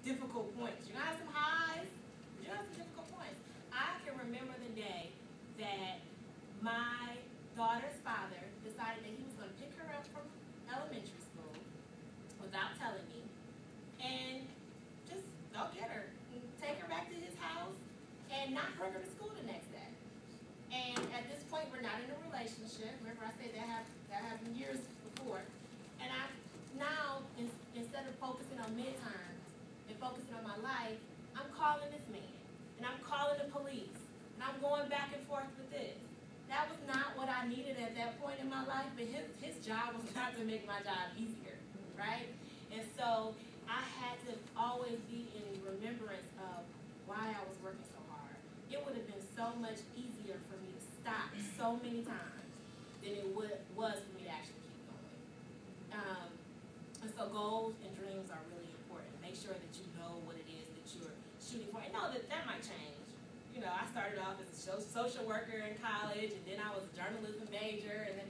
difficult points. You're gonna have some highs, but you're gonna have some difficult points. I can remember the day that my daughter's father decided that he was gonna pick her up from elementary school without telling me and just go get her, and take her back to his house, and not bring her to school the next day. And at this point, we're not in a relationship. Remember, I said that happened years before. And I now, instead of focusing on midterms and focusing on my life, I'm calling this man, and I'm calling the police, and I'm going back and forth with this. That was not what I needed at that point in my life, but his job was not to make my job easier, right? And so I had to always be in remembrance of why I was working so hard. It would have been so much easier for me to stop so many times than it was for me to actually keep going. And so goals and dreams are really important. Make sure that you know what it is that you're shooting for. And know that might change. You know, I started off as a social worker in college, and then I was a journalism major, and then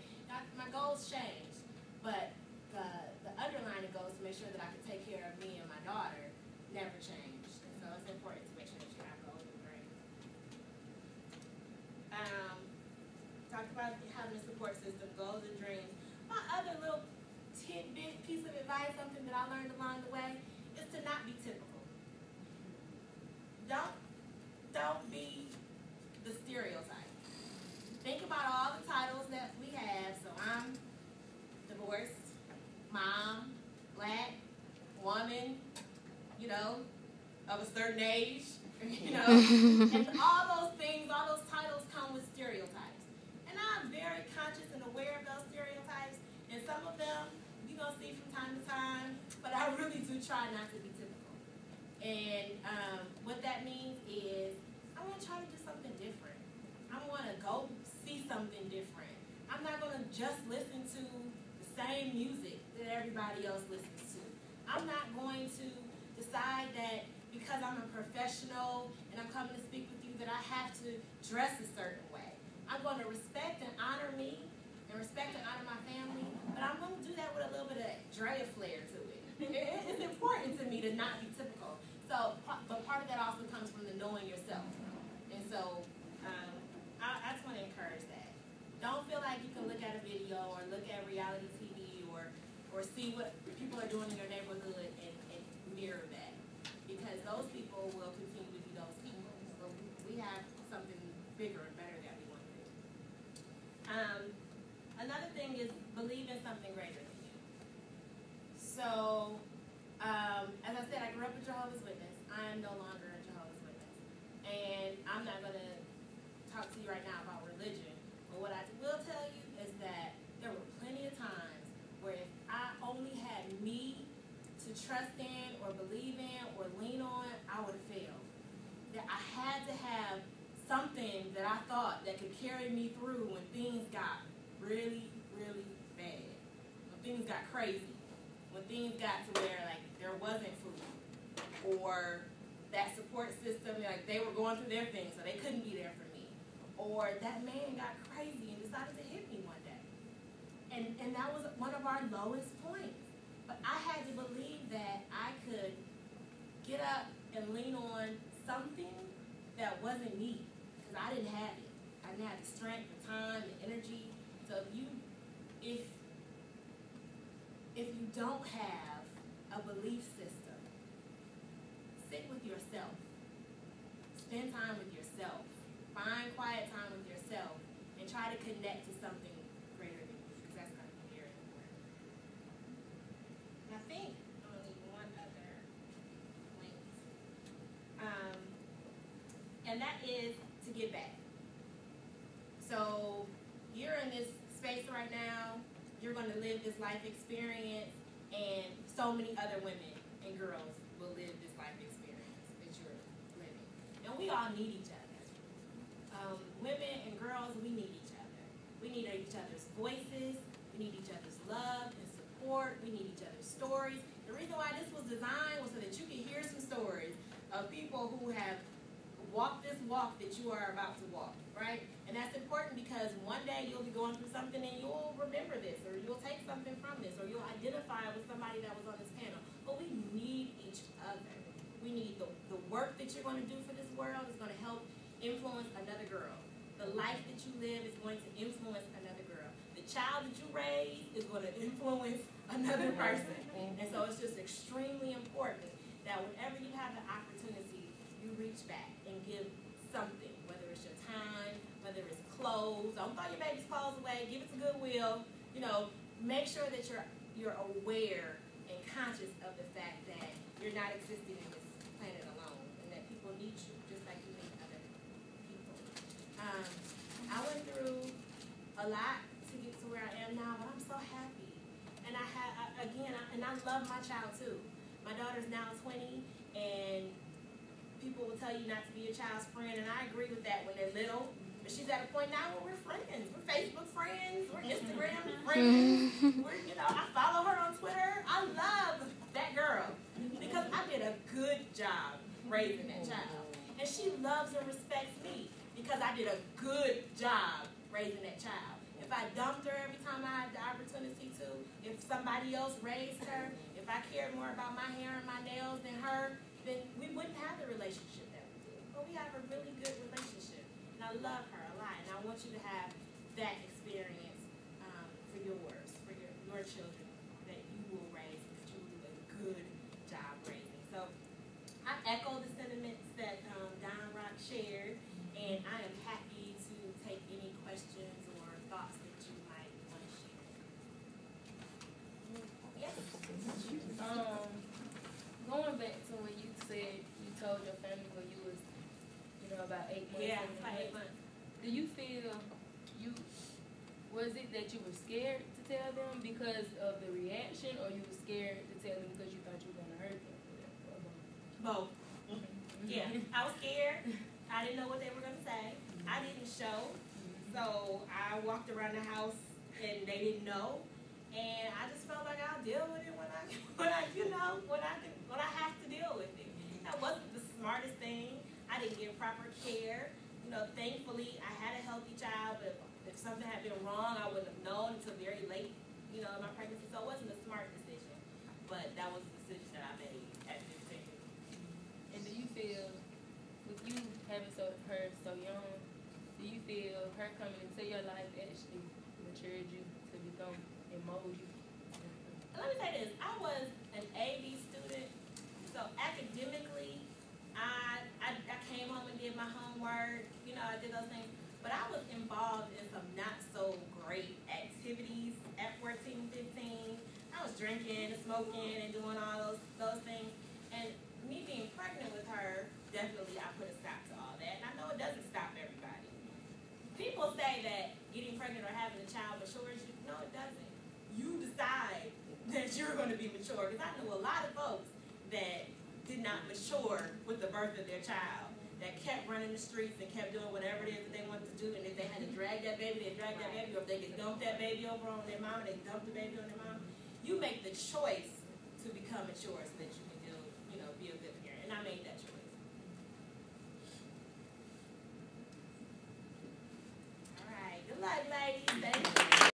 my goals changed. But the underlying goals to make sure that I could take care of me and my daughter never changed. And so it's important to make sure that you have goals and dreams. Talked about having a support system, goals and dreams. My other little tidbit, piece of advice, something that I learned along the way, is to not be typical. Don't be the stereotype. Think about all the titles that we have. So I'm divorced, mom, black, woman, you know, of a certain age, you know, and all those things, all those titles come with stereotypes. And I'm very conscious and aware of those stereotypes, and some of them you're going to see from time to time, but I really do try not to be typical. And what that means is I want to try to do something different. I want to go see something different. I'm not going to just listen to the same music that everybody else listens to. I'm not going to decide that because I'm a professional and I'm coming to speak with you that I have to dress a certain way. I'm going to respect and honor me and respect and honor my family, but I'm going to do that with a little bit of Drea flair to it. It's important to me to not be typical. So, but part of that also comes from the knowing yourself. And so, I just want to encourage that. Don't feel like you can look at a video or look at reality TV or see what people are doing in your neighborhood and mirror that. Because those people will continue to be those people. So we have something bigger and better that we want to do. Another thing is believe in something greater than you. So, as I said, I grew up a Jehovah's Witness. I am no longer a Jehovah's Witness. And I'm not going to talk to you right now about religion. But what I will tell you is that there were plenty of times where if I only had me to trust in or believe in or lean on, I would have failed. That I had to have something that I thought that could carry me through when things got really, really bad. When things got crazy. When things got to where like there wasn't food. Or that support system, like they were going through their thing so they couldn't be there for me. Or that man got crazy and decided to hit me one day. And that was one of our lowest points. But I had to believe that I could get up and lean on something that wasn't me. Because I didn't have it. I didn't have the strength, the time, the energy. So if you don't have a belief system, sit with yourself. Spend time with yourself. Find quiet time with yourself and try to connect to something greater than you, because that's going to be very important. And I think I'm going to leave one other link. And that is to give back. So you're in this space right now. You're going to live this life experience, and so many other women and girls will live this life experience that you're living. And we all need each other. Women and girls, we need each other. We need each other's voices. We need each other's love and support. We need each other's stories. The reason why this was designed was so that you can hear some stories of people who have walked this walk that you are about to walk, right? And that's important because one day you'll be going through something and you'll remember this, or you'll take something from this, or you'll identify with somebody that was on this panel. But we need each other. you need the work that you're going to do for this world is going to help influence another girl. The life that you live is going to influence another girl. The child that you raise is going to influence another person. And so it's just extremely important that whenever you have the opportunity, you reach back and give something, whether it's your time, whether it's clothes. Don't throw your baby's clothes away. Give it to Goodwill. You know, make sure that you're aware and conscious of the fact that you're not existing in this planet alone, and that people need you just like you need other people. I went through a lot to get to where I am now, but I'm so happy. And I love my child too. My daughter's now 20, and people will tell you not to be your child's friend, and I agree with that when they're little. But she's at a point now where we're friends. We're Facebook friends. We're Instagram friends. I follow her on Twitter. I love that girl because I did a good job raising that child. And she loves and respects me because I did a good job raising that child. If I dumped her every time I had the opportunity to, if somebody else raised her, if I cared more about my hair and my nails than her, then we wouldn't have the relationship that we do. But we have a really good relationship. And I love her a lot. And I want you to have that experience for yours, for your children, that you will raise, that you will do a good job raising. So I echo the sentiments that Don Rock shared, and I am happy to take any questions or thoughts that you might want to share. Yes? Going back to when you said you told your family when you was, about 8 months. Yeah, about 8 months. Do you feel was it that you were scared to tell them because of the reaction, or you were scared to tell them because you thought you were going to hurt them? Both. Yeah, I was scared. I didn't know what they were going to say. I didn't show. So I walked around the house and they didn't know. And I just felt like I'll deal with it when I have to deal with it. That wasn't the smartest thing. I didn't get proper care. Thankfully I had a healthy child, but if something had been wrong, I wouldn't have known until very late, in my pregnancy. So it wasn't a smart decision, but that was the decision that I made at 15. And do you feel, with you having her so young, do you feel her coming into your life actually matured you to become and mold you? Let me say this. I was an A.B. student, so academically, I came home and did my homework. I did those things. But I was involved in some not so great activities at 14, 15. I was drinking and smoking and doing all those things. And me being pregnant with her, definitely I put a stop to all that. And I know it doesn't stop everybody. People say that getting pregnant or having a child matures you. No, it doesn't. You decide that you're going to be mature. Because I knew a lot of folks that did not mature with the birth of their child, that kept running the streets and kept doing whatever it is that they wanted to do. And if they had to drag that baby, they dragged that baby. Or if they could dump that baby over on their mom, they dumped the baby on their mom. You make the choice to become mature. So